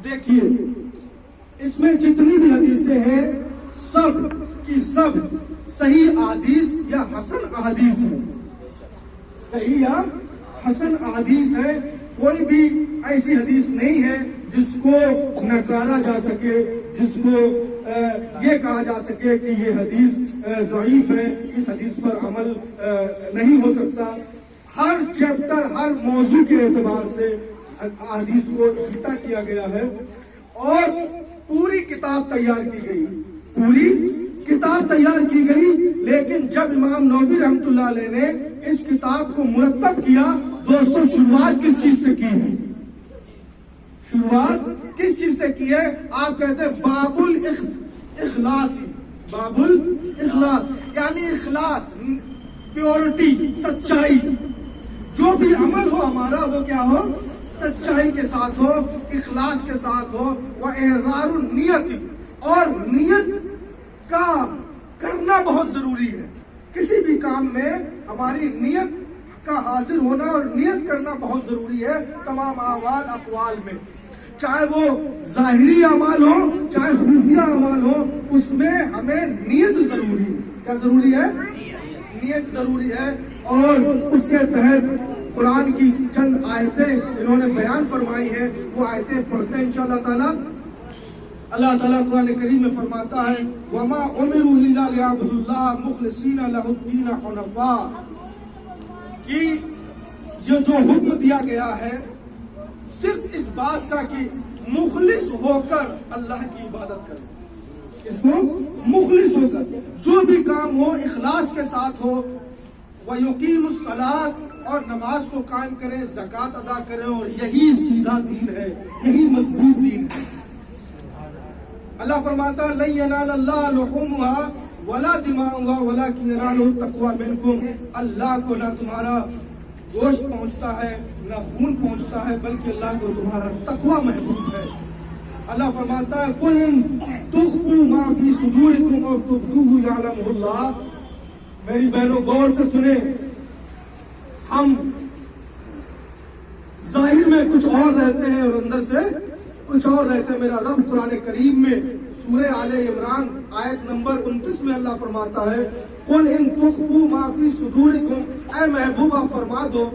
دیکھیے اس میں جتنی بھی حدیثیں ہیں سب کی سب صحیح احادیث یا حسن احادیث ہیں، صحیح یا حسن احادیث ہے. کوئی بھی ایسی حدیث نہیں ہے جس کو نکارا جا سکے، جس کو یہ کہا جا سکے کہ یہ حدیث ضعیف ہے، اس حدیث پر عمل نہیں ہو سکتا. ہر چیپٹر ہر موضوع کے اعتبار سے احادیث کو اکٹھا کیا گیا ہے اور پوری کتاب تیار کی گئی، پوری کتاب تیار کی گئی. لیکن جب امام نووی رحمۃ اللہ علیہ نے اس کتاب کو مرتب کیا، دوستوں شروعات کس چیز سے کی ہے؟ شروعات کس چیز سے کی ہے؟ آپ کہتے ہیں باب الاخلاص، باب الاخلاص یعنی اخلاص، پیورٹی، سچائی. جو بھی عمل ہو ہمارا وہ کیا ہو؟ سچائی کے ساتھ ہو، اخلاص کے ساتھ ہو. وَإِحْضَارُ النِّيَّةِ، اور نیت کا کرنا بہت ضروری ہے. کسی بھی کام میں ہماری نیت کا حاضر ہونا اور نیت کرنا بہت ضروری ہے. تمام اعمال اقوال میں، چاہے وہ ظاہری اعمال ہو چاہے خفیہ اعمال ہو، اس میں ہمیں نیت ضروری ہے. کیا ضروری ہے؟ نیت ضروری ہے. اور اس کے تحت قرآن کی چند آیتیں انہوں نے بیان فرمائی ہیں، وہ آیتیں پڑھتے ہیں انشاءاللہ تعالی. اللہ تعالیٰ قرآن کریم میں فرماتا ہے وَمَا أُمِرُوا إِلَّا لِيَعْبُدُوا اللَّهَ مُخْلِصِينَ لَهُ الدِّينَ حُنَفَاءَ، کہ یہ جو حکم دیا گیا ہے صرف اس بات کا کہ مخلص ہو کر اللہ کی عبادت کریں. اس کو مخلص ہو کر جو بھی کام ہو اخلاص کے ساتھ ہو. وَيُقِيمُ الصَّلَاةَ، اور نماز کو قائم کریں، زکوٰۃ ادا کریں. اور یہی سیدھا دین ہے، یہی مضبوط دین ہے. اللہ فرماتا ہے لَن يَنَالَ اللَّهَ لُحُومُهَا وَلَا دِمَاؤُهَا وَلَكِنْ يَنَالُهُ التَّقْوَىٰ مِنكُمْ. اللہ کو نہ تمہارا گوشت پہنچتا ہے نہ خون پہنچتا ہے، بلکہ اللہ کو تمہارا تقویٰ محبوب ہے. اللہ فرماتا ہے قُلْ إِن تُخْفُوا مَا فِي صُدُورِكُمْ أَوْ تُبْدُوهُ يَعْلَمُهُ اللَّهُ. میری بہنوں غور سے سنیں، ہم ظاہر میں کچھ اور رہتے ہیں اور اندر سے کچھ اور رہتے ہیں. میرا رب قرآن کریم میں سورہ آل عمران آیت نمبر 29 میں اللہ فرماتا ہے قُلْ إِن تُخْفُوا مَا فِي صُدُورِكُمْ، اے محبوبہ فرما دو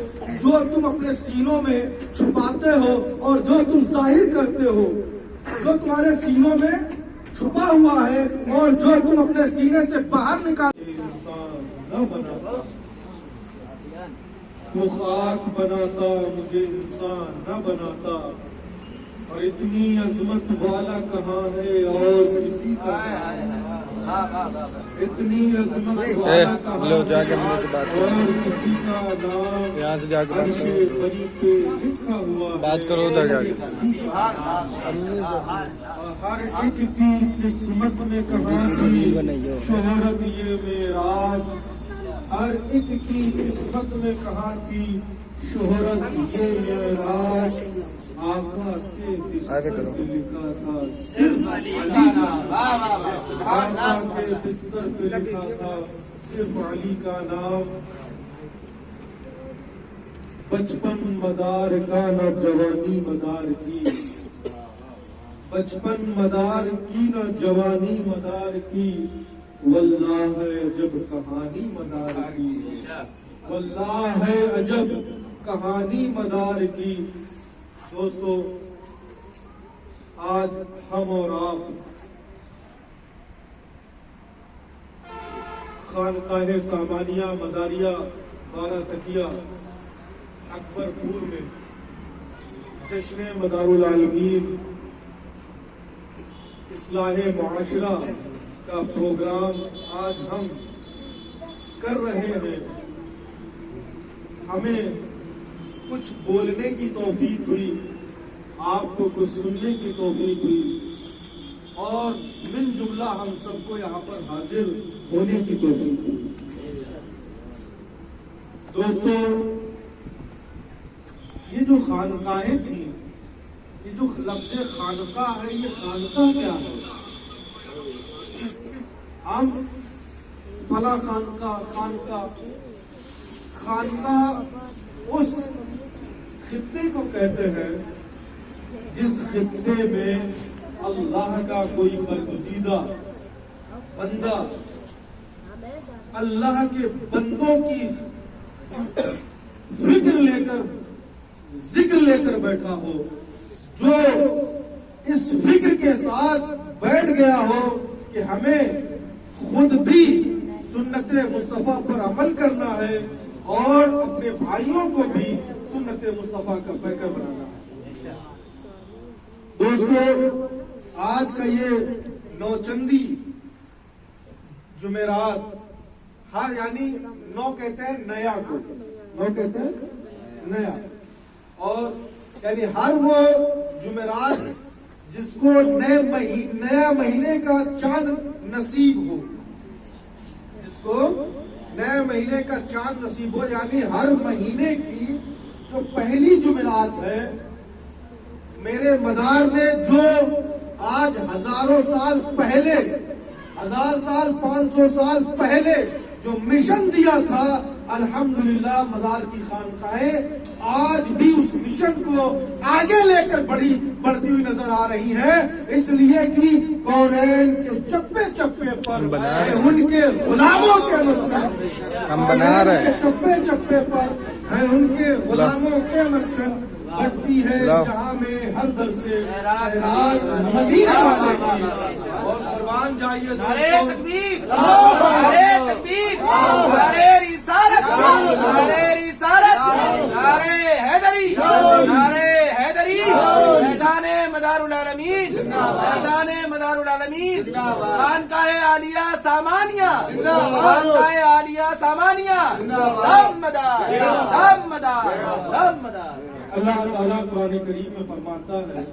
جو تم اپنے سینوں میں چھپاتے ہو اور جو تم ظاہر کرتے ہو، جو تمہارے سینوں میں چھپا ہوا ہے اور جو تم اپنے سینے سے باہر نکال. نہ بناتا تو خاک بناتا، مجھے انسان نہ بناتا. اور اتنی عظمت والا کہاں ہے اور کسی کا اتنی عظمت والا کہاں ہے اور کسی کا نام یہاں سے جا کے بنی پہ لکھا ہوا ہے. بات کرو ادھر جا کے. ہر ایک کی قسمت میں کہاں تھی شہرت یہ معراج، ہر ایک کی قسمت میں کہاں تھی شہرت یہ معراج. آقا کے بستر پہ لکھا تھا صرف علی کا نام، آقا کے بستر پہ لکھا تھا صرف علی کا نام. بچپن مدار کا نہ جوانی مدار کی، بچپن مدار کی نہ جوانی مدار کی. واللہ ہے عجب کہانی مدار کی، واللہ ہے عجب کہانی مدار کی. دوستو آج ہم اور آپ خانقاہ سامانیہ مداریہ 12 تکیہ اکبر پور میں جشن مدار العالمین اصلاح معاشرہ کا پروگرام آج ہم کر رہے ہیں. ہمیں کچھ بولنے کی توفیق ہوئی، آپ کو کچھ سننے کی توفیق ہوئی اور من جملہ ہم سب کو یہاں پر حاضر ہونے کی توفیق ہوئی. دوستو یہ جو خانقاہیں تھیں، یہ جو لفظ خانقاہ ہے، یہ خانقاہ کیا ہے؟ ہم فلاں خانقاہ اس خطے کو کہتے ہیں جس خطے میں اللہ کا کوئی برگزیدہ بندہ اللہ کے بندوں کی فکر لے کر ذکر لے کر بیٹھا ہو، جو اس فکر کے ساتھ بیٹھ گیا ہو کہ ہمیں خود بھی سنت مصطفیٰ پر عمل کرنا ہے اور اپنے بھائیوں کو بھی سنت مصطفیٰ کا پیکر بنانا ہے۔ دوستو، آج کا یہ نوچندی جمعرات، ہر یعنی نو کہتے ہیں نیا کو، نو کہتے ہیں نیا، اور یعنی ہر وہ جمعرات جس کو نیا مہینے کا چاند نصیب ہو، جس کو نئے مہینے کا چاند نصیب ہو، یعنی ہر مہینے کی جو پہلی جمعرات ہے، میرے مدار نے جو آج ہزاروں سال پہلے، 1000 سال 500 سال پہلے جو مشن دیا تھا، الحمدللہ مدار کی خانقاہیں آج بھی اس مشن کو آگے لے کر بڑھتی ہوئی نظر آ رہی ہے، اس لیے کہ کونین کے چپے چپے پر ان کے غلاموں کے مسکن، ہم بنا رہے ہیں، چپے چپے پر ہے ان کے غلاموں کے مسکن، بڑھتی ہے جہاں میں ہر در سے مدینہ والے کی، اور قربان جائیے نعرے تکبیر، نعرے تکبیر، نعرے رسالت، نعرے رسالت، نعرے حیدری، نعرے حیدری، فیضان مدار العالمین، فیضان مدار العالمین، خانقاہ عالیہ سامانیہ، خانقاہ عالیہ سامانیہ، دم مدار، دم مدار، دم مدار۔ اللہ تعالیٰ قرآن کریم میں فرماتا ہے،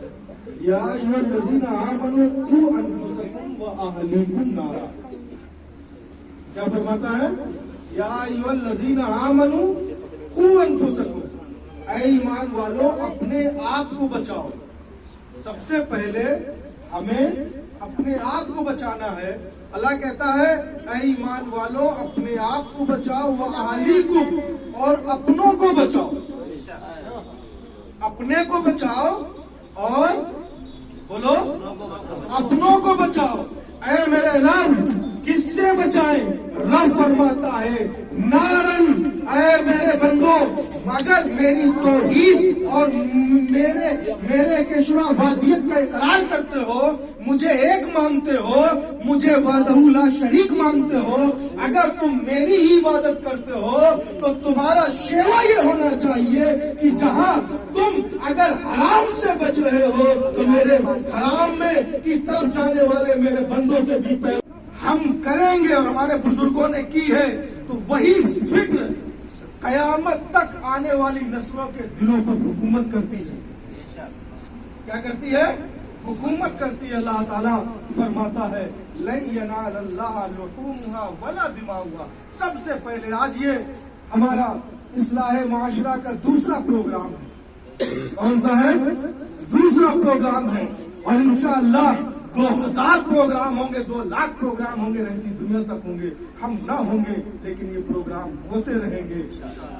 یا ایھا الذین آمنوا قوا انفسکم واہلیکم نارا۔ کیا فرماتا ہے؟ یا ایھا الذین آمنوا قوا انفسکم، اے ایمان والو اپنے آپ کو بچاؤ۔ سب سے پہلے ہمیں اپنے آپ کو بچانا ہے۔ اللہ کہتا ہے اے ایمان والو اپنے آپ کو بچاؤ، واہلیکم، اور اپنوں کو بچاؤ، اپنے کو بچاؤ اور بولو اپنوں کو بچاؤ۔ اے میرے رب کس سے بچائیں؟ رب فرماتا ہے نارن، اے میرے بندو مگر میری توحید اور میرے کشرا وادیت کا اقرار کرتے ہو، مجھے ایک مانتے ہو، مجھے وحدہ لا شریک مانتے ہو، اگر تم میری ہی عبادت کرتے ہو تو تمہارا شیوا یہ ہونا چاہیے کہ جہاں تم اگر حرام سے بچ رہے ہو تو میرے حرام میں کی طرف جانے والے میرے بندوں کے بھی پیر ہم کریں گے، اور ہمارے بزرگوں نے کی ہے، تو وہی فکر قیامت تک آنے والی نسلوں کے دلوں پر حکومت کرتی ہے۔ کیا کرتی ہے؟ حکومت کرتی ہے۔ اللہ تعالیٰ فرماتا ہے لن ینال اللہ لحومها ولا دماؤها۔ سب سے پہلے آج یہ ہمارا اصلاح معاشرہ کا دوسرا پروگرام ہے۔ کون سا ہے؟ دوسرا پروگرام ہے، اور انشاءاللہ 2000 پروگرام ہوں گے، 2 لاکھ پروگرام ہوں گے، رہتی دنیا تک ہوں گے، ہم نہ ہوں گے لیکن یہ پروگرام ہوتے رہیں گے،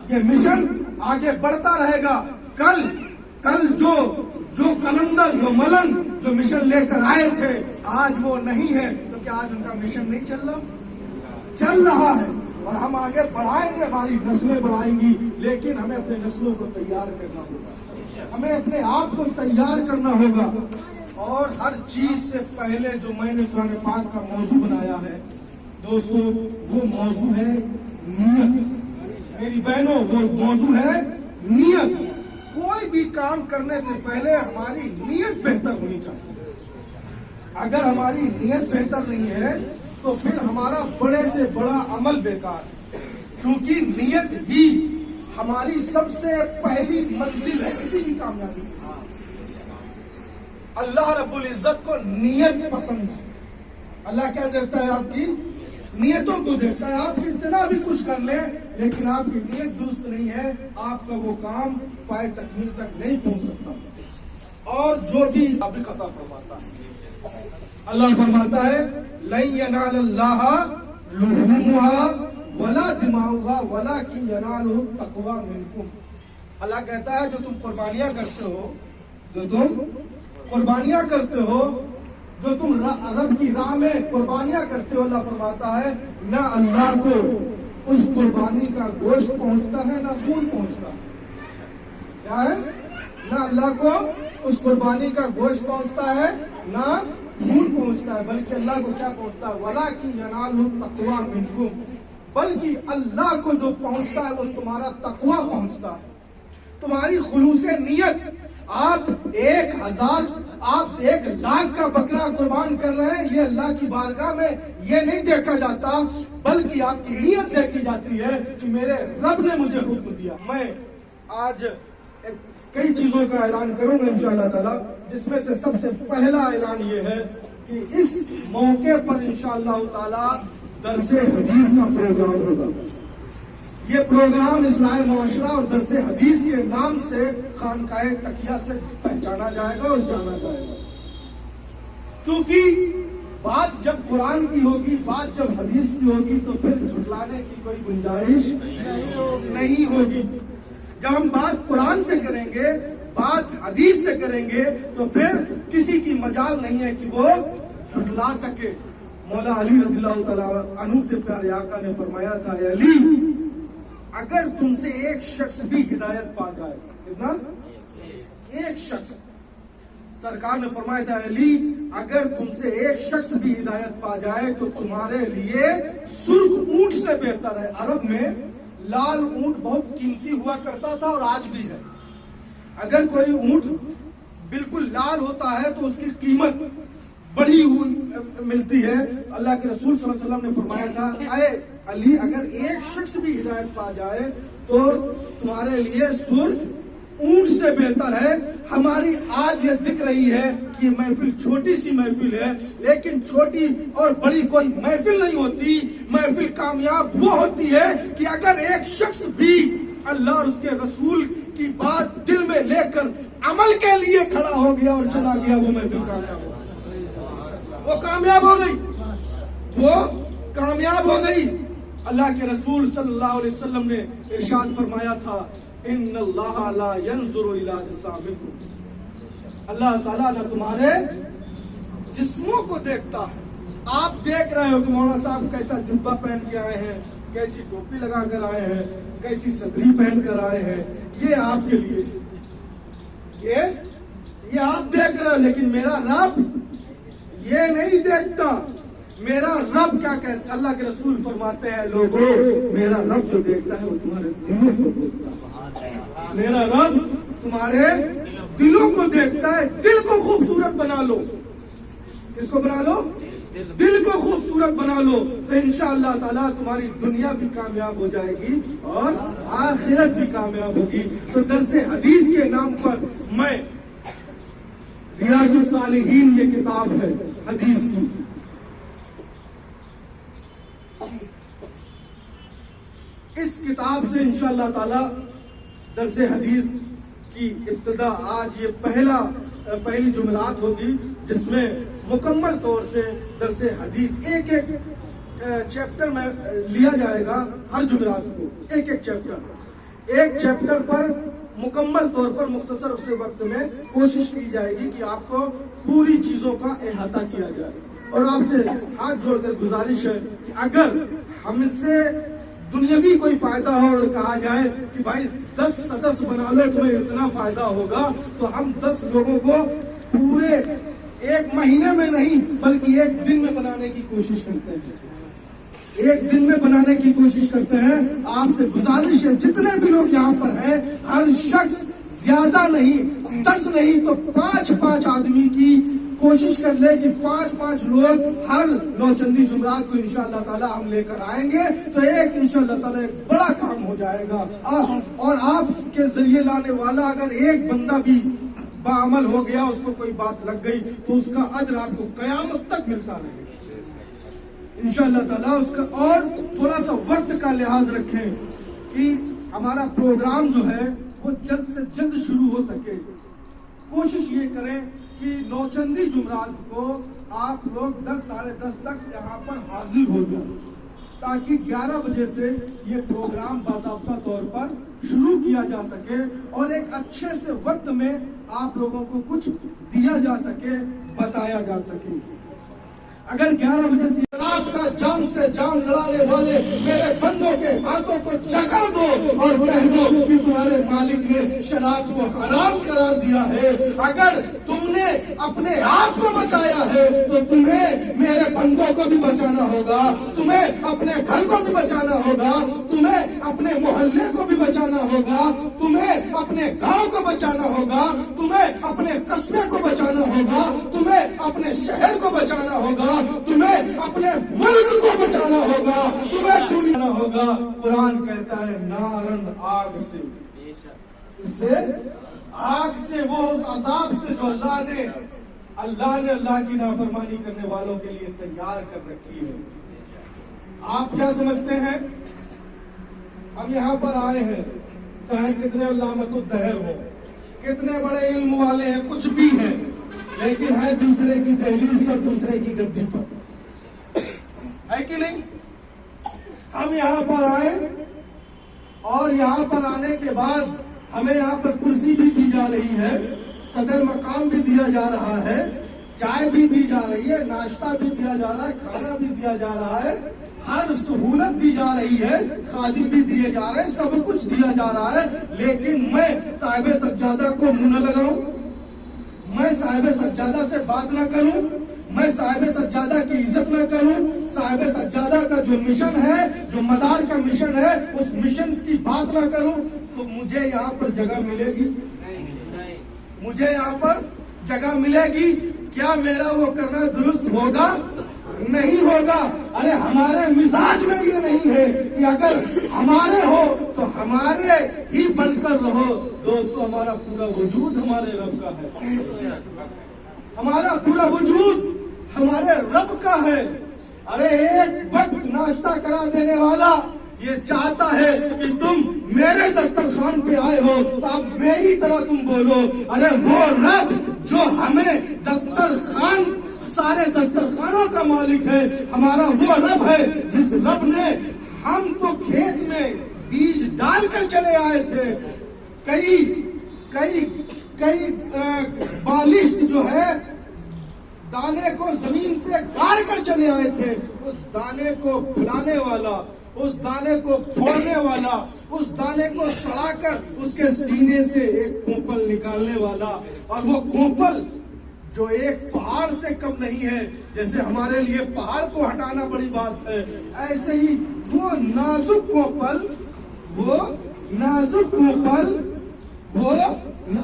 یہ مشن آگے بڑھتا رہے گا۔ کل جو کلندر، جو ملنگ جو مشن لے کر آئے تھے آج وہ نہیں ہے، تو کیا آج ان کا مشن نہیں چل رہا؟ چل رہا ہے، اور ہم آگے بڑھائیں گے، ہماری نسلیں بڑھائیں گی، لیکن ہمیں اپنے نسلوں کو تیار کرنا ہوگا، ہمیں اپنے آپ کو تیار کرنا ہوگا۔ اور ہر چیز سے پہلے جو میں نے قرآن پاک کا موضوع بنایا ہے دوستو، وہ موضوع ہے نیت۔ میری بہنوں، وہ موضوع ہے نیت۔ کوئی بھی کام کرنے سے پہلے ہماری نیت بہتر ہونی چاہیے۔ اگر ہماری نیت بہتر نہیں ہے تو پھر ہمارا بڑے سے بڑا عمل بیکار ہے، کیونکہ نیت ہی ہماری سب سے پہلی منزل ہے کسی بھی کامیابی کی۔ اللہ رب العزت کو نیت پسند ہے۔ اللہ کیا دیکھتا ہے؟ آپ کی نیتوں کو دیکھتا ہے۔ آپ کتنا بھی کچھ کر لیں لیکن آپ کی نیت درست نہیں ہے، آپ کا وہ کام پائے تکمیل تک نہیں پہنچ سکتا، اور جو بھی ابھی خطا فرماتا ہے۔ اللہ فرماتا ہے لن ینال اللہ لحومها ولا دماؤها ولکن ینالہ التقوی منکم۔ اللہ کہتا ہے جو تم قربانیاں کرتے ہو जो तुम कुर्बानियां करते हो, जो तुम रब की राह में कुर्बानियां करते हो, अल्लाह फरमाता है ना अल्लाह को उस कुर्बानी का गोश्त पहुंचता है ना खून पहुंचता है। क्या है? ना अल्लाह को उस कुर्बानी का गोश्त पहुंचता है ना खून पहुंचता है, बल्कि अल्लाह को क्या पहुंचता है? वला की यनालु तक़वा मिनकुम, बल्कि अल्लाह को जो पहुंचता है वो तुम्हारा तक़वा पहुंचता है, तुम्हारी खुलूसे नियत। आप 1000 आप 1 लाख का बकरा कुर्बान कर रहे हैं, ये अल्लाह की बारगाह में ये नहीं देखा जाता, बल्कि आपकी नियत देखी जाती है कि मेरे रब ने मुझे हुक्म दिया। मैं आज कई चीजों का ऐलान करूंगा इंशाअल्लाह ताला, जिसमें से सबसे पहला ऐलान ये है कि इस मौके पर इंशाअल्लाह ताला दरसे हदीस का प्रोग्राम होगा। ये प्रोग्राम इस्लाह मुआशरा और दरसे हदीस के नाम से खानकाए तकिया से पहचाना जाएगा और जाना जाएगा। क्योंकि बात जब कुरान की होगी, बात जब हदीस की होगी, तो फिर झुटलाने की कोई गुंजाइश नहीं होगी। जब हम बात कुरान से करेंगे, बात हदीस से करेंगे, तो फिर किसी की मजाल नहीं है कि वो झुटला सके। मौला अली रज़ियल्लाहु तआला अन्हु से प्यारे आका ने फरमाया था, अली अगर तुमसे एक शख्स भी हिदायत पा जाए, कितना? एक शख्स। सरकार ने फरमाया था, अली अगर तुमसे एक शख्स भी हिदायत पा जाए तो तुम्हारे लिए सुर्ख ऊंट से बेहतर है। अरब में लाल ऊंट बहुत कीमती हुआ करता था और आज भी है। अगर कोई ऊंट बिल्कुल लाल होता है तो उसकी कीमत बढ़ी हुई मिलती है। अल्लाह के रसूल सल्लल्लाहु अलैहि वसल्लम ने फरमाया था, अय अली अगर एक शख्स भी हिदायत पा जाए तो तुम्हारे लिए सुर्ख ऊंट से बेहतर है। हमारी आज ये दिख रही है कि महफिल छोटी सी महफिल है, लेकिन छोटी और बड़ी कोई महफिल नहीं होती। महफिल कामयाब वो होती है कि अगर एक शख्स भी अल्लाह और उसके रसूल की बात दिल में लेकर अमल के लिए खड़ा हो गया और चला गया, वो महफिल कामयाब हो गई, वो कामयाब हो गई, वो कामयाब हो गई। अल्लाह के रसूल सल्लल्लाहु अलैहि वसल्लम ने इरशाद फरमाया था, इन्नल्लाह ला यंजुरु इला अजसामिकुम, अल्लाह ताला ना तुम्हारे जिस्मों को देखता है। आप देख रहे हो कि मौलाना साहब कैसा जुब्बा पहन के आए हैं, कैसी टोपी लगा कर आए हैं, कैसी सदरी पहन कर आए हैं, ये आपके लिए, ये आप देख रहे हो, लेकिन मेरा रब ये नहीं देखता। मेरा रब क्या कहता? अल्लाह के रसूल फरमाते हैं, लोगों मेरा रब जो देखता है वो तुम्हारे दिलों को देखता है। मेरा रब तुम्हारे दिलों को देखता है। दिल को खूबसूरत बना लो। किसको बना लो? दिल को खूबसूरत बना लो, तो इंशाअल्लाह ताला तुम्हारी दुनिया भी कामयाब हो जाएगी और आखिरत भी कामयाब होगी। तो दरसे हदीस के नाम पर मैं, रियाजुस सालिहीन ये किताब है हदीस की, इस किताब से इंशाअल्लाह ताला दरसे हदीस की इब्तिदा आज ये पहली जुमेरात होगी, जिसमें मुकम्मल तौर से दरसे हदीस एक चैप्टर में लिया जाएगा। हर जुमेरात को एक चैप्टर पर मुकम्मल तौर पर मुख्तसर से वक्त में कोशिश की जाएगी कि आपको पूरी चीजों का अहाता किया जाए। और आपसे हाथ जोड़कर गुजारिश है कि अगर हमसे दुनियावी कोई फायदा हो और कहा जाए कि भाई 10 सदस्य बना लो तुम्हें इतना फायदा होगा, तो हम 10 लोगों को पूरे 1 महीने में नहीं बल्कि 1 दिन में बनाने की कोशिश करते हैं। 1 दिन में बनाने की कोशिश करते हैं। आपसे गुजारिश है, जितने भी लोग यहाँ पर हैं, हर शख्स ज्यादा नहीं, 10 नहीं तो 5-5 आदमी की कोशिश कर ले कि 5-5 लोग हर नौचंदी जुमरात को इंशाअल्लाह ताला हम लेकर आएंगे, तो एक इंशाअल्लाह ताला एक बड़ा काम हो जाएगा। और आपके जरिए लाने वाला अगर एक बंदा भी बाअमल हो गया, उसको कोई बात लग गई, तो उसका अज्र आपको कयामत तक मिलता रहेगा इंशाअल्लाह ताला। उसका और थोड़ा सा वक्त का लिहाज रखें कि हमारा प्रोग्राम जो है वो जल्द से जल्द शुरू हो सके। कोशिश ये करें कि नौचंदी जुमरात को आप लोग 10 साढ़े 10 तक यहाँ पर हाजिर हो जाए। ताकि 11 बजे से ये प्रोग्राम बाकायदा तौर पर शुरू किया जा सके और एक अच्छे से वक्त में आप लोगों को कुछ दिया जा सके, बताया जा सके। अगर 11 बजे से आपका जान से जान लड़ाने वाले मेरे बंदों के हाथों को जगा दो और कह दो कि तुम्हारे मालिक ने शराब को हराम करार दिया है। अगर तुमने अपने आप को बचाया है तो तुम्हें मेरे बंदों को भी बचाना होगा, तुम्हें अपने घर को भी बचाना होगा, तुम्हें अपने मोहल्ले को भी बचाना होगा, तुम्हें अपने गांव को बचाना होगा, तुम्हें अपने कस्बे को बचाना होगा, तुम्हें अपने शहर को बचाना होगा, तुम्हें अपने मुल्क को बचाना होगा, तुम्हें ढूंढना होगा। कुरान कहता है नारन आग से, इससे आग से, वो उस अजाब से जो अल्लाह ने अल्लाह की नाफरमानी करने वालों के लिए तैयार कर रखी है। आप क्या समझते हैं? हम यहाँ पर आए हैं, चाहे कितने अल्लामतुद्दहर हो, कितने बड़े इल्म वाले हैं, कुछ भी हैं, लेकिन है दूसरे की दहलीज पर, दूसरे की गद्दी पर, है कि नहीं? हम यहाँ पर आए और यहाँ पर आने के बाद हमें यहाँ पर कुर्सी भी दी जा रही है, सदर मकाम भी दिया जा रहा है, चाय भी दी जा रही है, नाश्ता भी दिया जा रहा है, खाना भी दिया जा रहा है, हर सहूलत दी जा रही है, खादिम भी दिए जा रहे हैं, सब कुछ दिया जा रहा है। लेकिन मैं साहिब सज्जादा को मुंह न लगाऊं, मैं साहिब सज्जादा से बात ना करूं, मैं साहिब सज्जादा की इज्जत न करूं, साहिब सज्जादा का जो मिशन है, जो मदार का मिशन है, उस मिशन की बात न करूं, तो मुझे यहाँ पर जगह मिलेगी? नहीं। मुझे यहाँ पर जगह मिलेगी? क्या मेरा वो करना दुरुस्त होगा? नहीं होगा। अरे हमारे मिजाज में ये नहीं है कि अगर हमारे हो तो हमारे ही बनकर रहो। दोस्तों, हमारा पूरा वजूद हमारे रब का है, हमारा पूरा वजूद हमारे रब का है। अरे एक वक्त नाश्ता करा देने वाला ये चाहता है कि तुम मेरे दस्तरखान पे आए हो तो अब मेरी तरह तुम बोलो। अरे वो रब जो हमें दस्तरखान, सारे दस्तरखानों का मालिक है, हमारा वो रब है जिस रब ने, हम तो खेत में बीज डालकर चले आए थे, कई बालिश जो है दाने को जमीन पे गाड़ कर चले आए थे, उस दाने को फुलाने वाला, उस दाने को फोड़ने वाला, उस दाने को सड़ाकर उसके सीने से एक कोपल निकालने वाला, और वो कोपल जो एक पहाड़ से कम नहीं है। जैसे हमारे लिए पहाड़ को हटाना बड़ी बात है, ऐसे ही वो नाजुक कोपल, वो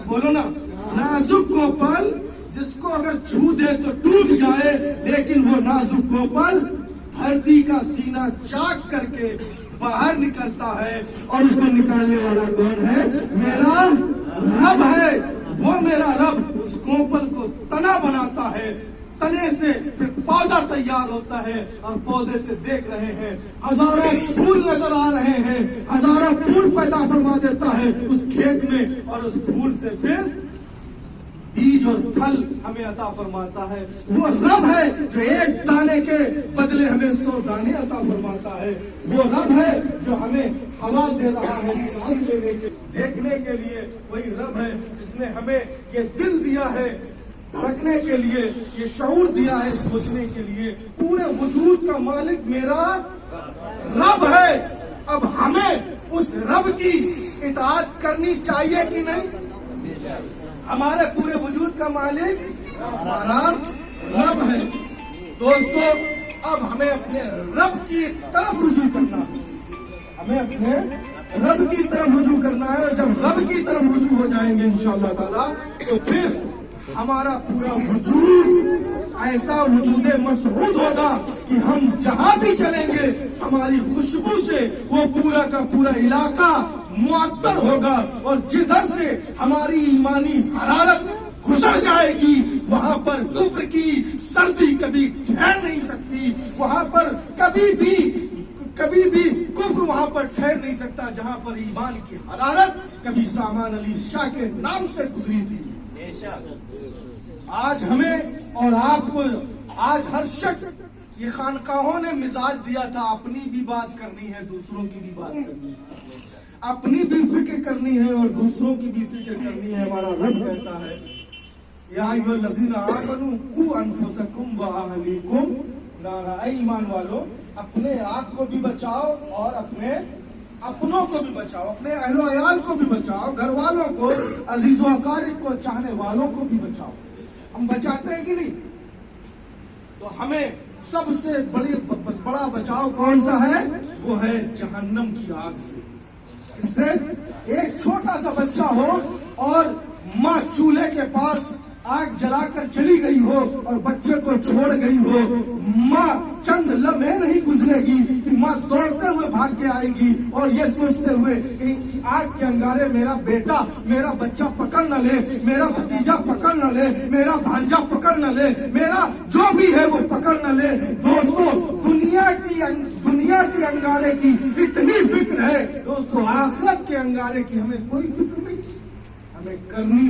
बोलो ना, नाजुक कोपल जिसको अगर छू दे तो टूट जाए, लेकिन वो नाजुक कोपल धरती का सीना चाक करके बाहर निकलता है, और उसको निकालने वाला कौन है? मेरा रब है। वो मेरा रब उस कोपल को तना बनाता है, तने से फिर पौधा तैयार होता है, और पौधे से देख रहे हैं हजारों फूल नजर आ रहे हैं, हजारों फूल पैदा फरमा देता है उस खेत में, और उस फूल से फिर बीज और फल हमें अता फरमाता है। वो रब है जो एक दाने के बदले हमें 100 दाने अता फरमाता है। वो रब है जो हमें हवा दे रहा है सांस लेने के, देखने के लिए। वही रब है जिसने हमें ये दिल दिया है धड़कने के लिए, ये शऊर दिया है सोचने के लिए। पूरे वजूद का मालिक मेरा रब है। अब हमें उस रब की इताअत करनी चाहिए कि नहीं? हमारे पूरे वजूद का मालिक हमारा रब है। दोस्तों, अब हमें अपने रब की तरफ रुजू करना है, हमें अपने रब की तरफ रुजू करना है। और जब रब की तरफ रुजू हो जाएंगे इंशाअल्लाह ताला, तो फिर हमारा पूरा वजूद ऐसा वजूदे मसऊद होगा कि हम जहां भी चलेंगे हमारी खुशबू से वो पूरा का पूरा इलाका मुअत्तर होगा, और जिधर से हमारी ईमानी हरारत गुजर जाएगी वहां पर कुफ्र की सर्दी कभी ठहर नहीं सकती। वहां पर कभी भी कुफ्र वहां पर ठहर नहीं सकता जहां पर ईमान की हरारत कभी सामान अली शाह के नाम से गुजरी थी। आज हमें और आपको, आज हर शख्स یہ خانقاہوں نے مزاج دیا تھا، اپنی بھی بات کرنی ہے، دوسروں کی بھی بات کرنی ہے، اپنی بھی فکر کرنی ہے اور دوسروں کی بھی فکر کرنی ہے۔ ہمارا رب کہتا ہے یا ایھا الذین آمنوا قوا انفسکم واہلیکم نارا، اے ایمان والو اپنے آپ کو بھی بچاؤ اور اپنے اپنوں کو بھی بچاؤ، اپنے اہل و عیال کو بھی بچاؤ، گھر والوں کو، عزیز و اقارب کو، چاہنے والوں کو بھی بچاؤ۔ ہم بچاتے ہیں کہ نہیں؟ تو ہمیں سب سے بڑا بچاؤ کون سا ہے؟ وہ ہے جہنم کی آگ سے۔ اس سے ایک چھوٹا سا بچہ ہو اور ماں چولہے کے پاس آگ جلا کر چلی گئی ہو اور بچے کو چھوڑ گئی ہو، ماں چند لمحے نہیں گزرے گی کہ ماں دوڑتے ہوئے بھاگ کے آئے گی اور یہ سوچتے ہوئے کہ آگ کے انگارے میرا بیٹا، میرا بچہ پکڑ نہ لے، میرا بھتیجا پکڑ نہ لے، میرا بھانجا پکڑ نہ لے، میرا جو بھی ہے وہ پکڑ نہ لے۔ دوستو دنیا کے انگارے کی اتنی فکر ہے، دوستو آخرت کے انگارے کی ہمیں کوئی فکر نہیں، ہمیں کرنی۔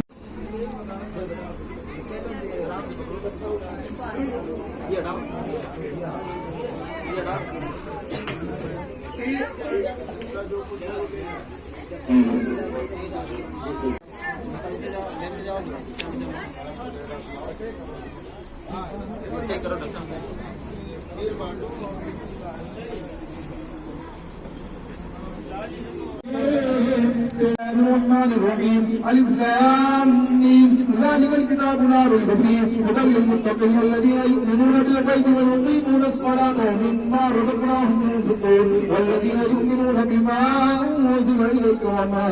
الرحمن الرحيم الف لام ميم ذلك الكتاب لا ريب فيه هدى للمتقين الذين يؤمنون بالغيب ويقيمون الصلاة ومما رزقناهم ينفقون والذين يؤمنون بما أنزل إليك وما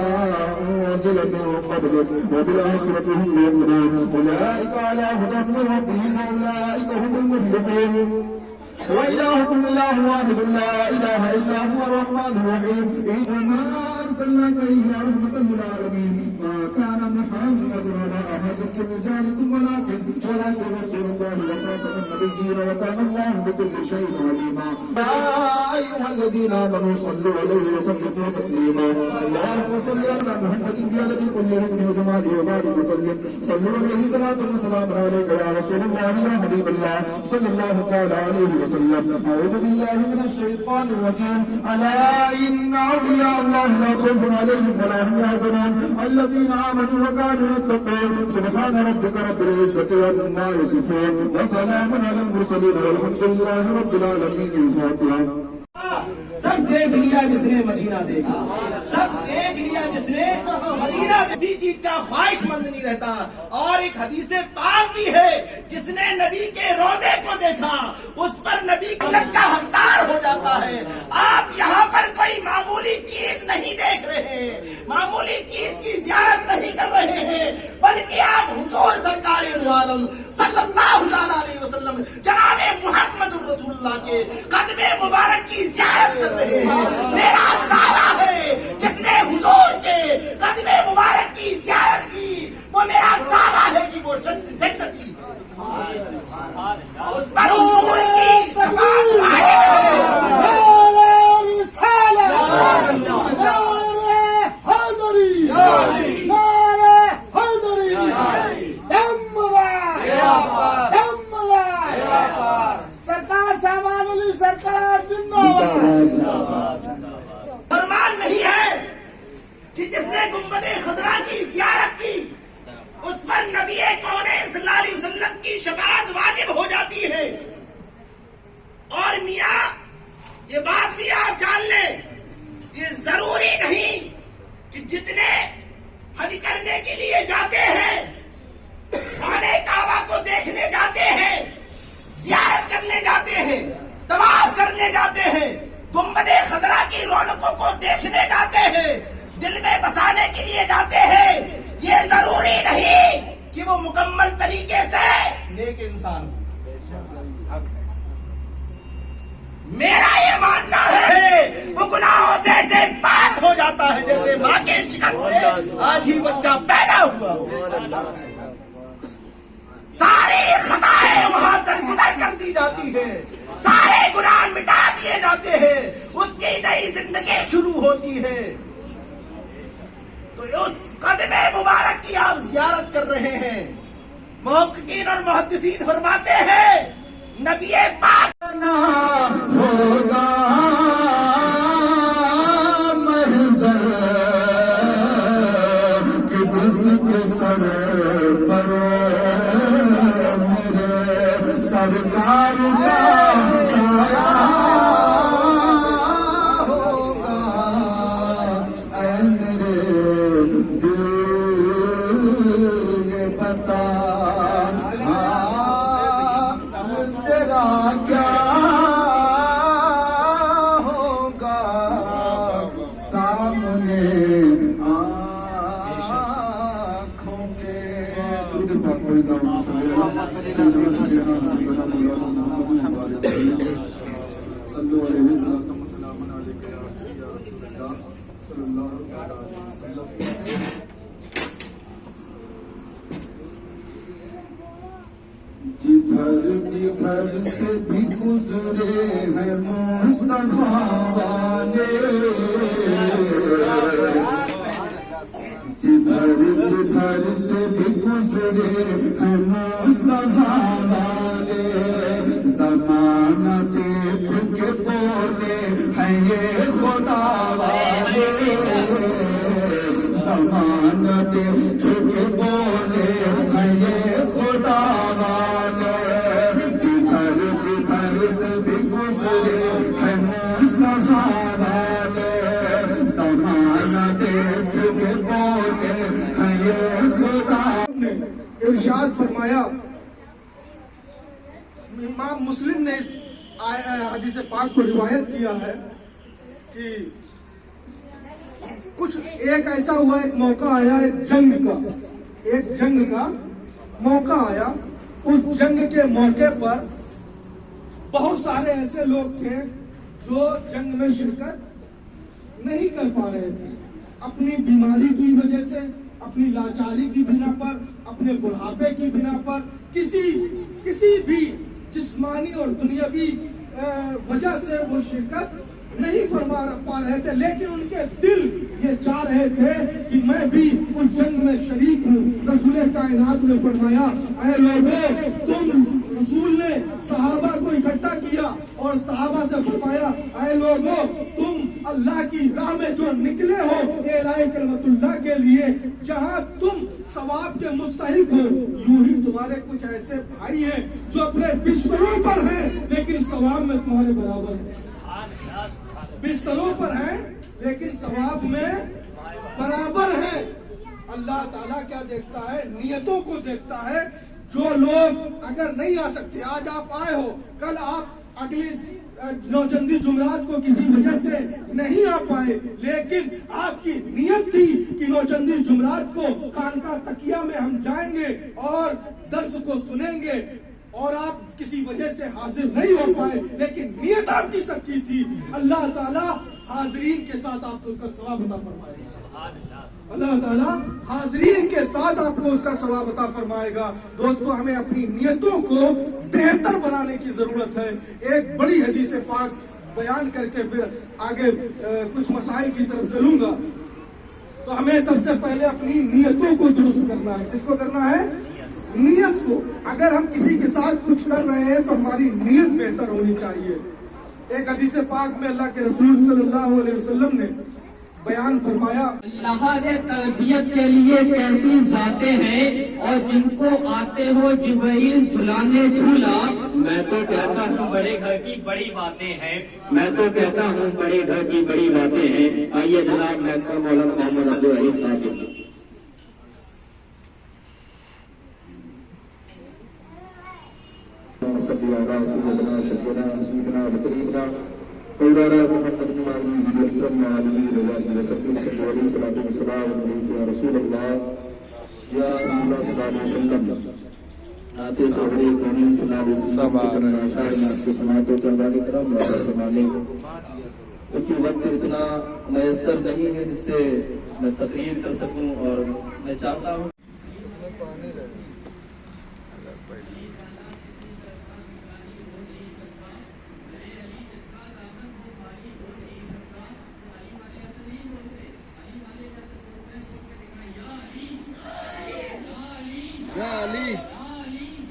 أنزل من قبلك وبالآخرة هم يؤمنون أولئك على هدى من ربهم وأولئك هم المفلحون وإلهكم إله واحد لا إله إلا هو الرحمن الرحيم وما أرسلناك إلا رحمة للعالمين ما كان محمد ولا أحد من رجالكم ولكن رسول الله وخاتم النبيين وكان الله بكل شيء عليما يا أيها الذين آمنوا صلوا عليه وسلموا تسليما اللهم صل على محمد بعدد كل حسن وجماله وبارك وسلم صلوا عليه صلاة وسلام عليك يا رسول الله يا حبيب الله صلى الله تعالى عليه وسلم أعوذ بالله من الشيطان الرجيم ألا إن أولياء الله لا خوف عليهم ولا هم يحزنون الذين آمنوا وكانوا يتقون سبحان ربك رب العزة عما يصفون وسلام على المرسلين والحمد لله رب العالمين الفاتحة۔ سب دیکھ لیا جس نے مدینہ دیکھا، سب دیکھ لیا جس نے مدینہ، کسی چیز کا خواہش مند نہیں رہتا۔ اور ایک حدیث پاک بھی ہے، جس نے نبی کے روزے کو دیکھا اس پر نبی کا حقدار ہو جاتا ہے۔ آپ یہاں پر کوئی معمولی چیز نہیں دیکھ رہے، معمولی چیز کی زیارت نہیں کر رہے ہیں، بلکہ آپ حضور سرکار دو عالم صلی اللہ علیہ وسلم جناب محمد الرسول اللہ کے قدم مبارک کی زیارت کر رہے ہیں۔ میرا دعویٰ ہے جس نے حضور کے قدم مبارک کی زیارت کی، وہ میرا دعویٰ ہے کہ وہ جنتی، اس پر حضور کی زبان فرمان نہیں ہے کہ جس نے گنبد خضرا کی زیارت کی اس پر نبی کونین صلی اللہ علیہ وسلم کی شفاعت واجب ہو جاتی ہے۔ اور میاں یہ بات بھی آپ جان لیں، یہ ضروری نہیں کہ جتنے حج کرنے کے لیے جاتے ہیں، خانہ کعبہ کو دیکھنے جاتے ہیں، زیارت کرنے جاتے ہیں، طواف کرنے جاتے ہیں، گنبد خضرا کی رونقوں کو دیکھنے جاتے ہیں، دل میں بسانے کے لیے جاتے ہیں، یہ ضروری نہیں کہ وہ مکمل طریقے سے نیک انسان۔ میرا یہ ماننا ہے وہ گناہوں سے ایسے پاک ہو جاتا ہے جیسے ماں کے شکم سے آج ہی بچہ پیدا ہوا۔ ساری خطائیں وہاں درگزر کر دی جاتی ہے، سارے گناہ مٹا دیے جاتے ہیں، اس کی نئی زندگی شروع ہوتی ہے۔ تو اس قدم مبارک کی آپ زیارت کر رہے ہیں۔ محققین اور محدثین فرماتے ہیں نبی پاک ना होगा महज़र कि जिसके सर पर मेरे सरकार का साया होगा। ऐ मेरे दिल ये बता तेरा क्या होगा सामने आँखों के। जिधर से भी गुजरे हैं मुस्तफा वाले, जिधर से भी गुजरे हैं मुस्तफा वाले, ज़माना देख के बोले हैं ये खुदा वाले, ज़माना देख के बोले हैं ये खुदा वाले। जिधर से भी गुजरे हैं मुस्तफा वाले, ज़माना देख के बोले हैं ये खुदा। ने इरशाद फरमाया, इमाम मुस्लिम ने इस हदीस पाक को रिवायत किया है कि कुछ एक ऐसा हुआ, एक मौका आया, एक जंग का मौका आया। उस जंग के मौके पर बहुत सारे ऐसे लोग थे जो जंग में शिरकत नहीं कर पा रहे थे, अपनी बीमारी की वजह से, अपनी लाचारी की बिना पर, अपने बुढ़ापे की बिना पर, किसी भी जिस्मानी और दुनियावी वजह से वो शिरकत नहीं फरमा पा रहे थे, लेकिन उनके दिल ये चाह रहे थे कि मैं भी उस जंग में शरीक हूँ। रसूल कायनात ने फरमाया, ऐ लोगों, तुम, रसूल ने सहाबा को इकट्ठा किया और सहाबा से फरमाया, ऐ लोगों, तुम अल्लाह की राह में जो निकले हो एलाए कलमतुल्लाह के लिए, जहाँ तुम सवाब के मुस्तहिक हो, यूं ही तुम्हारे कुछ ऐसे भाई हैं जो अपने बिस्तरों पर हैं लेकिन सवाब में तुम्हारे बराबर हैं। बिस्तरों पर हैं लेकिन सवाब में बराबर हैं। अल्लाह ताला क्या देखता है? नियतों को देखता है। जो लोग अगर नहीं आ सकते, आज आप आए हो, कल आप अगली नौचंदी जुमरात को किसी वजह से नहीं आ पाए, लेकिन आपकी नियत थी कि नौचंदी जुमरात को खानका तकिया में हम जाएंगे और दर्स को सुनेंगे, और आप किसी वजह से हाजिर नहीं हो पाए, लेकिन नियत आपकी सच्ची थी। अल्लाह ताला हाजरीन के साथ आपको उसका सवाब अता फरमाएगा। अल्लाह ताला हाजरीन के साथ आपको उसका सवाब अता फरमाएगा। दोस्तों, हमें अपनी नियतों को बेहतर बनाने की जरूरत है। एक बड़ी हदीस पाक बयान करके फिर आगे कुछ मसाइल की तरफ चलूंगा। तो हमें सबसे पहले अपनी नियतों को दुरुस्त करना है। किसको करना है? नियत को। अगर हम किसी के साथ कुछ कर रहे हैं तो हमारी नियत बेहतर होनी चाहिए। एक हदीस पाक में अल्लाह के रसूल सल्लल्लाहु अलैहि वसल्लम ने बयान फरमाया, अल्लाह ने तरबियत के लिए कैसी जाते हैं और जिनको आते हो जिब्रील झुलाने झूला। मैं तो कहता हूँ बड़े घर की बड़ी बातें हैं, मैं तो कहता हूँ बड़े घर की बड़ी बातें हैं। आइए जनाब मौलाना मोहम्मद अब्दुल अजीज साहब। क्योंकि वक्त इतना मैसर नहीं है जिससे मैं तकरीर कर सकूं, और मैं चाहता हूँ या अली,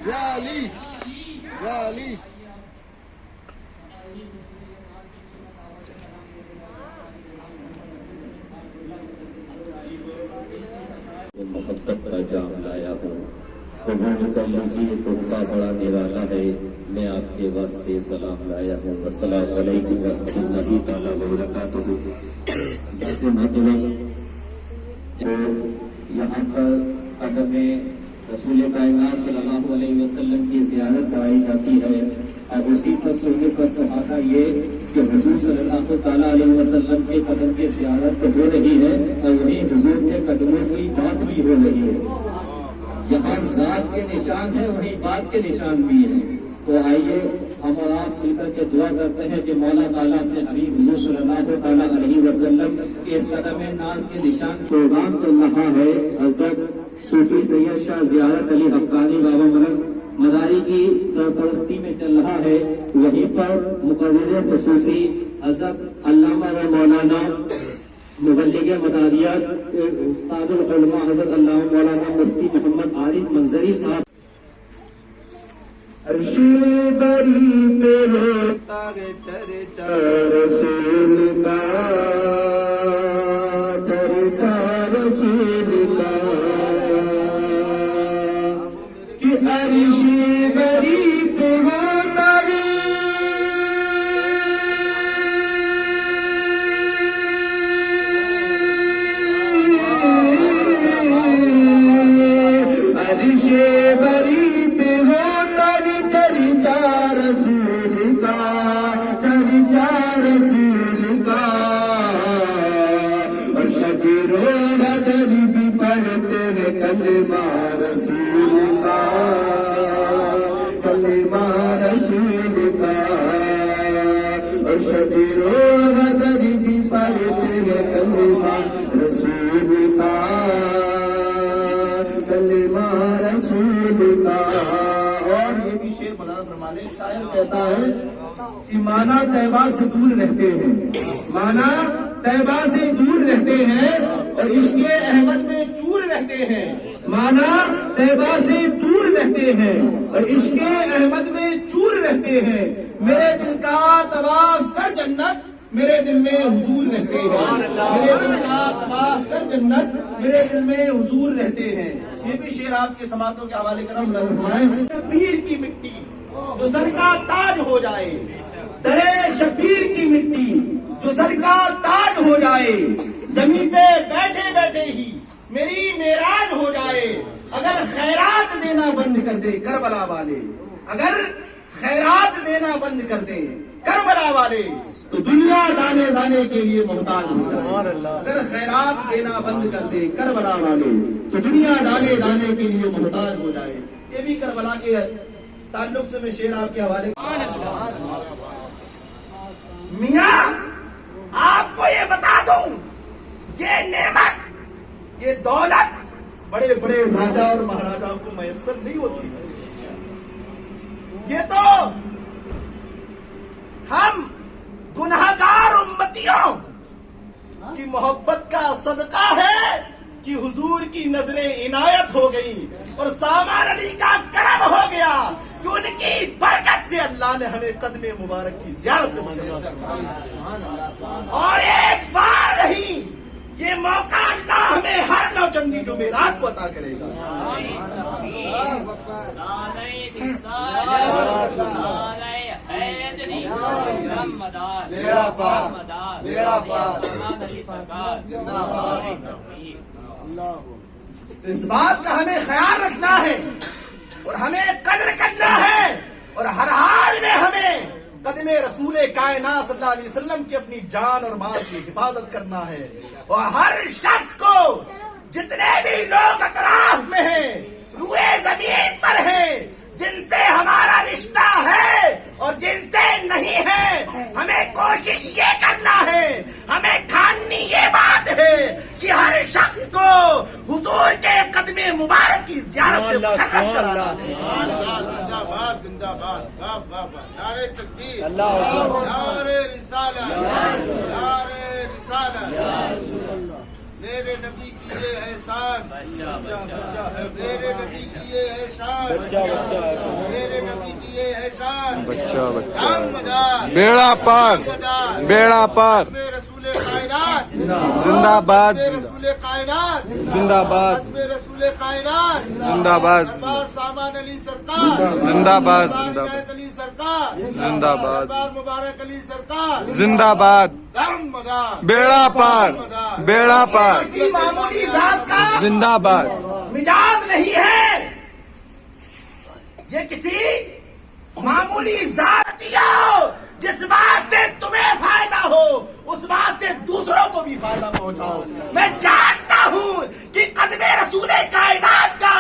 या अली, या अली। लीजिए तोहफा बड़ा निराला है, मैं आपके वास्ते सलाम लाया हूँ। अस्सलाम वालेकुम वरहमतुल्लाहि ताला व बरकातुहू। जैसे मतलब तो यहाँ पर कदम रसूल कायनात सल्लल्लाहु अलैहि वसल्लम की ज़ियारत कराई जाती है और उसी पर सुनने पर सुहाना ये कि हुजूर सल्लल्लाहु ताला अलैहि वसल्लम के कदम की ज़ियारत तो हो रही है और वहीं हुजूर के कदमों की बात भी हो रही है। यहाँ ज़ात के निशान है, वहीं बात के निशान भी है। तो आइए हम और आप मिलकर के दुआ करते हैं कि मौला ताला अपने हबीब हुजूर सल्लल्लाहु ताला अलैहि वसल्लम के इस कदम नाज के निशान प्रोग्राम चल रहा है। हज़रत सूफी सैयद शाह ज़ियारत अली हक्कानी बाबा मदारी की सरपरस्ती में चल रहा है। वहीं पर मुक़र्रिर ख़ुसूसी हज़रत अल्लामा व मौलाना मुबल्लिग मदारियात उस्तादुल उलमा हज़रत अल्लामा मौलाना मुफ्ती मोहम्मद आरिफ मंजरी साहब बरी पे होता है चर्चा रसूल का, चर्चा रसूल का कि अर्श बरी पे होता है अर्श बरी पे होता है चर्चा रसूल का, चर्चा रसूल का। और शबीरो नदर भी पढ़ते हैं कलमा रसूल का, कलमा रसूल का। और शबीरो नदर भी पढ़ते हैं कलमा रसूल का, कलमा रसूल का। और ये भी शेर बना फरमाने शायर कहता है कि माना तैबा से दूर रहते हैं, माना तैबा से दूर रहते हैं और इश्क़े अहमद में चूर रहते हैं। माना तैबा से दूर रहते हैं और इश्क़े अहमद में चूर रहते हैं। मेरे दिल का तवाफ कर जन्नत, मेरे दिल में हुजूर रहते हैं। मेरे दिल का तवाफ कर जन्नत, मेरे दिल में हुजूर रहते हैं। ये भी शेर आपके समातों के हवाले करम शबीर की मिट्टी जो सर का ताज हो जाए, दरे शबीर की मिट्टी जो सर का ताज हो जाए, जमीन पे बैठे बैठे ही मेरी मेराज हो जाए। अगर खैरात देना बंद कर दे करबला वाले, अगर खैरात देना बंद कर दे करबला वाले, तो दुनिया दाने दाने के लिए मोहताज हो जाए। अगर खैरात देना बंद कर दे करबला वाले, तो दुनिया दाने दाने के लिए मोहताज हो जाए। ये भी करबला के ताल्लुक से मैं शेर आपके हवाले। मियां आपको ये बता दूं, ये नेमत, ये दौलत बड़े बड़े राजा और महाराजाओं को मैसर नहीं होती। ये तो हम गुनहगार उम्मतियों की मोहब्बत का सदका है कि हुजूर की नजरें इनायत हो गई और सामान अली का करम हो गया कि उनकी बरकत से अल्लाह ने हमें कदमे मुबारक की ज़ियारत से बचाया। और एक बार नहीं, ये मौका अल्लाह हमें हर नौचंदी जुमेरात को अता करेगा। इस बात का हमें ख्याल रखना है और हमें कदर करना है और हर हाल में हमें कदमे रसूल कायनात सल्लल्लाहु अलैहि वसल्लम की अपनी जान और माल की हिफाजत करना है। और हर शख्स को, जितने भी लोग अतराफ में हैं, रुए जमीन पर हैं, जिनसे हमारा रिश्ता है और जिनसे नहीं है, हमें कोशिश ये करना है, हमें ठाननी ये बात है कि हर शख्स को हुजूर के कदमे मुबारक की ज़ियारत से मुशर्रफ कराना है। जिंदाबाद जिंदाबाद, वाह वाह वाह, नारे तकबीर, नारे रिसालत, नारे रिसालत। मेरे नबी की ये एहसान, मेरे नबी की ये एहसान, मेरे नबी की ये एहसान, बेड़ा पार, बेड़ा पार, रसूल कायनात जिंदाबाद, रसूल कायनात जिंदाबाद, रसूल कायनात जिंदाबाद दरबार सामान अली सरकार जिंदाबाद दरबार जिंदाबाद इनायत अली सरकार जिंदाबाद दरबार मुबारक अली सरकार जिंदाबाद धर्मदार बेड़ा पार बेड़ा पार किसी मामूली जात का जिंदाबाद मिजाज नहीं है, ये किसी मामूली जात दिया हो जिस बात से तुम्हें फायदा हो उस बात से दूसरों को भी फायदा पहुंचाओ। मैं जानता हूं कि कदमे रसूले कायनात का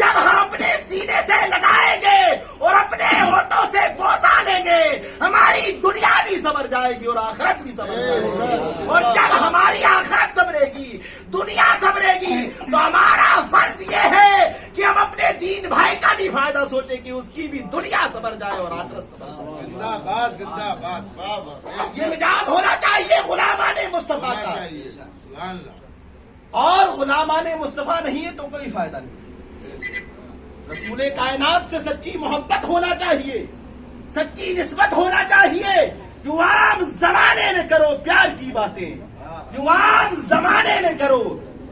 जब हम अपने सीने से लगाएंगे और अपने होठों से बोसा लेंगे हमारी दुनिया भी संवर जाएगी और आखिरत भी संवर जाएगी। और जब हमारी आखिरत संवरेगी दुनिया संवरेगी तो हमारा फर्ज ये है कि हम अपने दीन भाई का भी फायदा सोचें कि उसकी भी दुनिया संवर जाए और आखिरत संवर जाए। जिंदाबाद जिंदाबाद वाह वाह ये मिजाज होना चाहिए गुलामाने मुस्तफा का, सुभान अल्लाह। और गुलामाने मुस्तफा नहीं है तो कोई फायदा नहीं। रसूले कायनात से सच्ची मोहब्बत होना चाहिए, सच्ची निस्बत होना चाहिए। युवाम जमाने में करो प्यार की बातें, युवाम जमाने में करो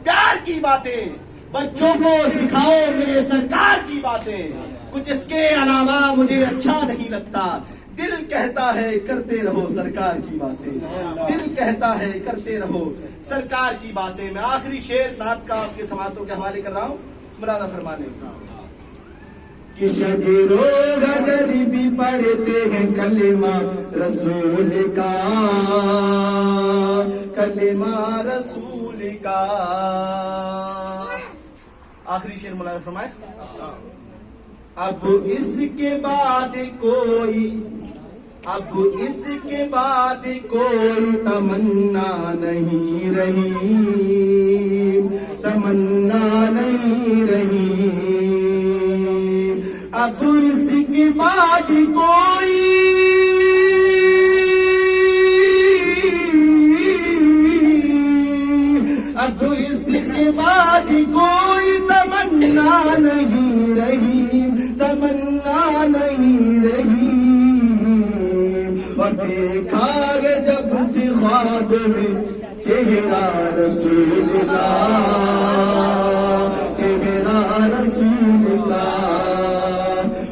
प्यार की बातें, बच्चों को सिखाओ मेरे सरकार की बातें। कुछ इसके अलावा मुझे अच्छा नहीं लगता, दिल कहता है करते रहो सरकार की बातें, दिल कहता है करते रहो सरकार की बातें। मैं आखिरी शेर नात का आपके समातों के हवाले कर रहा हूँ, मुलाजा फरमाने का। कि शजरो गदर भी पढ़ते हैं कलेमा रसूल का, कलेमा रसूल का। आखिरी शेर मुलाजा फरमाए। अब इसके बाद कोई, अब इसके बाद कोई तमन्ना नहीं रही, तमन्ना नहीं रही। अब इसके बाद कोई, अब इसके बाद कोई तमन्ना नहीं रही, तमन्ना नहीं रही। और देखा है जब से ख्वाब में चेहरा रसूल का, चेहरा रसूल का।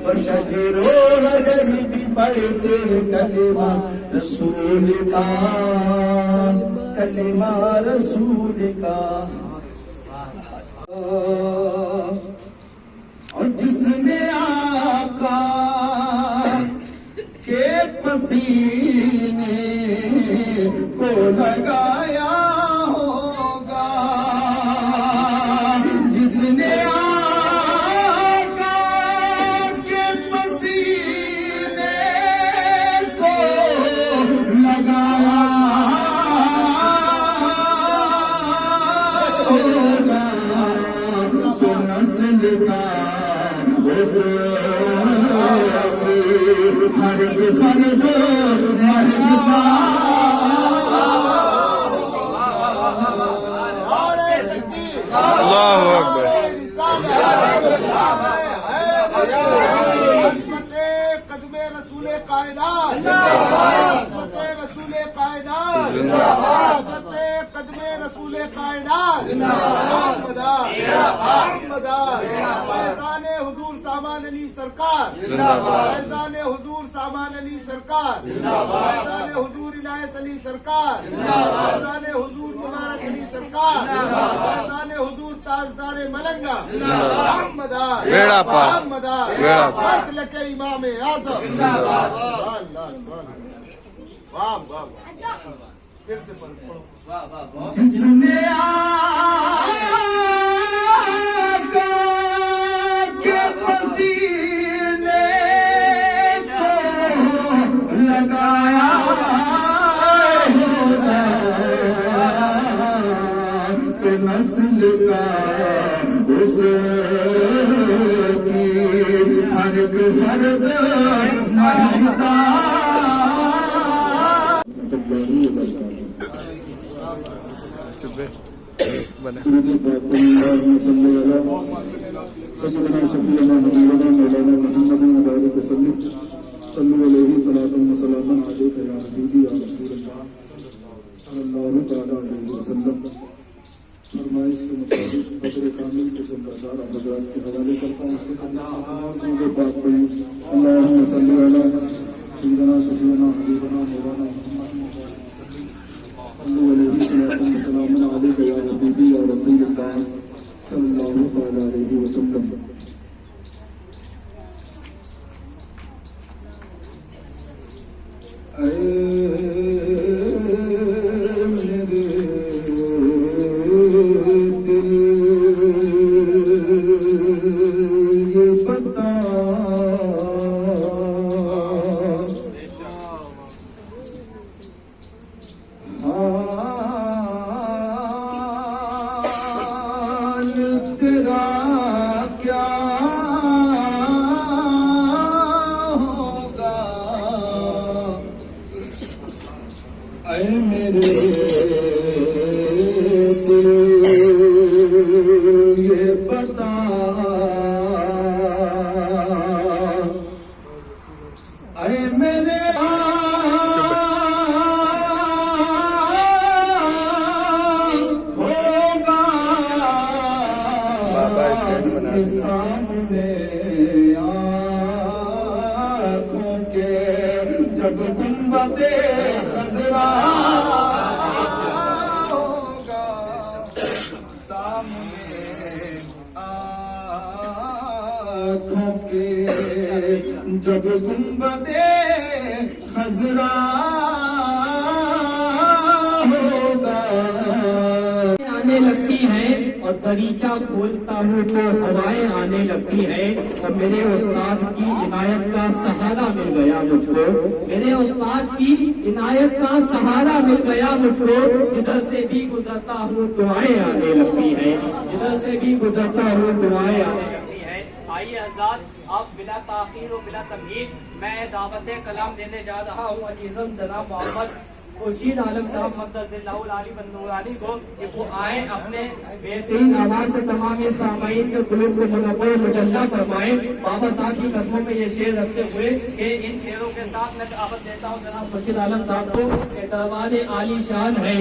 और शजरो हजर भी पढ़ते कलेमा रसूल का, कलेमा रसूल का। और जिसने आका के पसीने को लगाया होगा, जिसने आका के पसीने को लगाया होगा तो नस्ल का हर फर्द महंगा। अल्लाह अकबर कदमे रसूले कायनात रसूले कायनात कदमे रसूले कायनात फैजान हुजूर सामान अली सरकार, फैजान हुजूर सामान अली सरकार, फैजान हुजूर इनायत अली सरकार, फैजान हुजूर मुबारक अली सरकार, फैजान हुजूर ताजदार मलंगा बेड़ा पार बेड़ा पार। फैसले के इमाम आज़म जिंदाबाद। वाह वाह फिर से पढ़ो। जिसने आका के पसीने को लगाया होगा तो नस्ल का उसकी हर एक फर्द महंगा। बने फरमाइश के मुताबिक बदर कामिल के सारा हजरात के हवाले करता हूँ। उसके तमाम चीज़ों बात पड़ी। अल्लाहुम्मा सल्ली अला सय्यिदना सफीना हबीबना मौलाना मुहम्मद सल्लल्लाहु अलैहि या हबीबी या रसूलल्लाह सल्लल्लाहु तआला अलैहि वसल्लम। जब गुंबदे खजरा होगा सामने आँखों के, जब गुंबदे खजरा होगा। आने लगती है और दरीचा खोलता हूँ तो हवाएं आने लगती है। और मेरे उस्ताद की इनायत का सहारा मिल गया मुझको, मेरे उस्ताद की इनायत का सहारा मिल गया मुझको। जिधर से भी गुजरता हूँ दुआएं आने लगती है, जिधर से भी गुजरता हूँ दुआएं आने लगती है। आइए हज़रात, अब बिला ताखीर और बिला तमहीद मैं दावत कलाम देने जा रहा हूँ अजीज़म जनाब मोहम्मद खुर्शीद आलम साहब मद्दज़िल्लाहुल आली व नूरानी को कि वो आए अपने बेहतरीन आवाज से तमाम सामाईन के कुलूब को मुनव्वर मुजल्ला फरमाए। बाबा साहब की कदमों में ये शेर रखते हुए कि इन शेरों के साथ मैं दावत देता हूँ जनाब खुर्शीद आलम साहब को कि दरबार आली शान है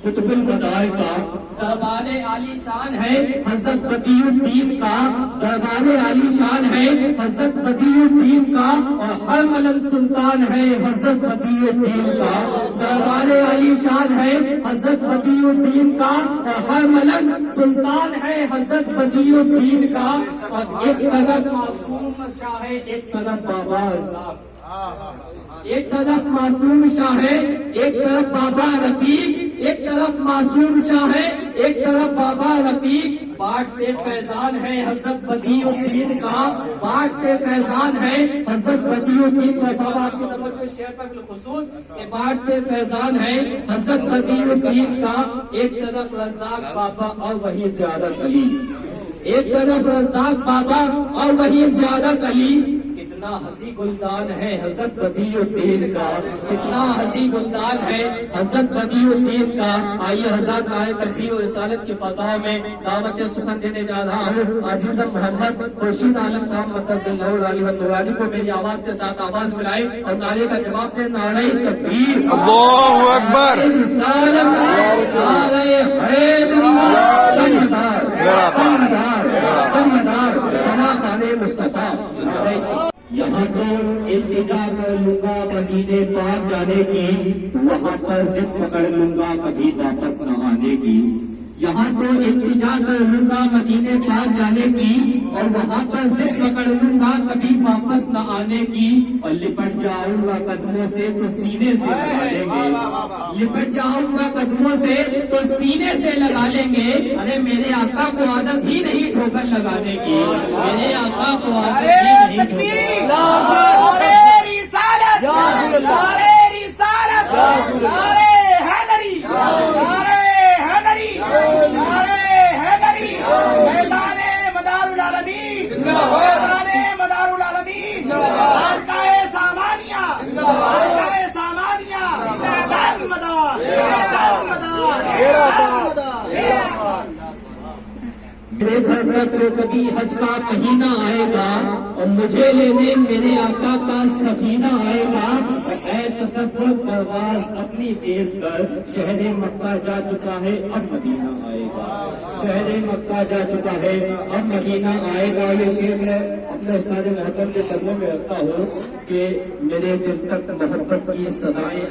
कुतुबुल मदार का, दरबार आली शान है हज़रत बदियुद्दीन का, दरबार आली शान है हज़रत बदियुद्दीन का। और हर मलंग सुल्तान है हज़रत बदियुद्दीन का, दरबार आली शान है हज़रत बदियुद्दीन का। और हर मलंग सुल्तान है हज़रत बदियुद्दीन का। और एक तरफ मासूम शाह है, एक तरफ बाबा साहब, एक तरफ मासूम शाह है, एक तरफ बाबा रफीक, एक तरफ मासूम शाह है, एक तरफ बाबा रफीक। बांटते फैजान है हज़रत बदियुद्दीन का, बांटते फैजान है हज़रत बदियुद्दीन का। बाबा आपकी तवज्जो शेर पर बिलखुसूस कि बांटते फैजान है हज़रत बदियुद्दीन का। एक तरफ रज़ाक बाबा और वही ज़ियादत अली, एक तरफ रज़ाक बाबा और वही ज़ियादत अली। कितना हसी गुलदान है हज़रत बदियुद्दीन का, कितना हसी गुलदान है हज़रत बदियुद्दीन का। आइए हज़रत आए तकबीर और रिसालत की फ़ज़ा में दावत सुखन देने जा रहा हूँ अजीज़म मोहम्मद खुर्शीद आलम साहब मद्दज़िल्लाहुल आली व नूरानी को मेरी आवाज के साथ आवाज मिलाए और नारे का जवाब दे। नारे तकबीर, अल्लाहु अकबर, रिसालत, नारे हैदर, समा खाने मुस्तफा। यहाँ तो इल्तिजा कर लूंगा मदीने पाक जाने की, वहाँ पर जिद पकड़ लूंगा कभी वापस न आने की। यहाँ तो इल्तिजा कर लूंगा मदीने पाक जाने की, और वहाँ पर जिद पकड़ लूंगा कभी वापस न आने की। और लिपट जाऊंगा कदमों से तो सीने से लगा लेंगे, लिपट जाऊंगा कदमों से तो सीने से लगा लेंगे। अरे मेरे आका को आदत ही नहीं ठोकर लगाने की, मेरे आका को आदत ही नहीं नारे रिसालत, नारे रिसालत, नारे हैदरी, नारे हैदरी, नारे हैदरी। मैदाने मदारुल आलमीन, मैदाने मदारुल आलमीन, खानकाए सामानिया, खानकाए सामानिया, मैदान मदार, मैदान मदार, मैदान मदार। मेरे घर पर तो कभी हज का महीना आएगा, اور مجھے لینے میرے آقا کا سفینہ آئے گا، اے تصور پرواز اپنی تیز کر، شہر مکہ جا چکا ہے اب مدینہ آئے گا، شہر مکہ جا چکا ہے اب مدینہ آئے گا۔ یہ شعر میں اپنے استاد محترم کے قدموں میں رکھتا ہوں کہ میرے دل تک محبت کی صدائیں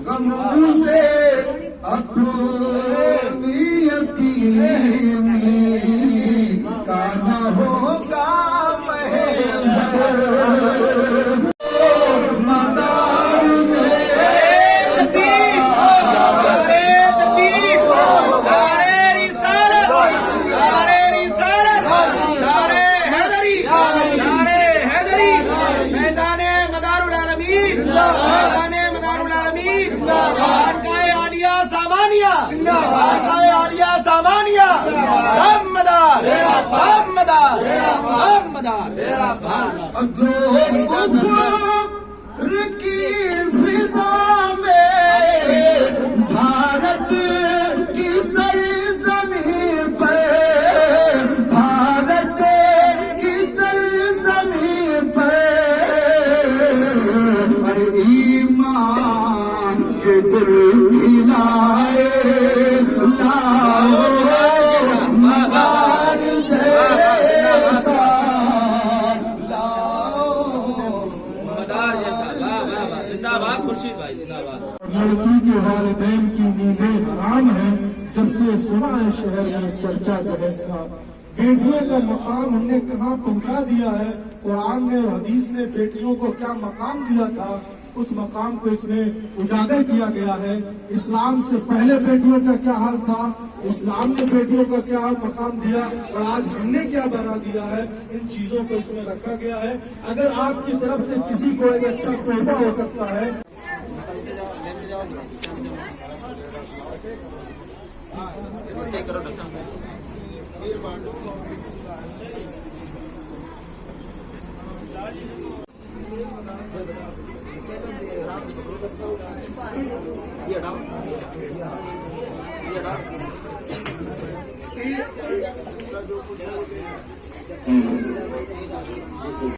غموں سے اپنی یتیمی کا نہ ہوگا محضر مدار جو کفر کی فضا میں بھارت کی سرزمین پر، بھارت کی سرزمین پر ایمان کے دل کھلائے لاؤ لڑکی کے والدین کی نیندیں حرام ہیں جب سے سنا ہے شہر میں چرچا جہیز کا۔ بیٹیوں کا مقام ہم نے کہاں پہنچا دیا ہے، قرآن نے اور حدیث نے بیٹیوں کو کیا مقام دیا تھا اس مقام کو اس میں اجاگر کیا گیا ہے۔ اسلام سے پہلے بیٹیوں کا کیا حال تھا، اسلام نے بیٹیوں کا کیا مقام دیا اور آج ہم نے کیا بنا دیا ہے، ان چیزوں کو اس میں رکھا گیا ہے۔ اگر آپ کی طرف سے کسی کو ایک اچھا تحفہ ہو سکتا ہے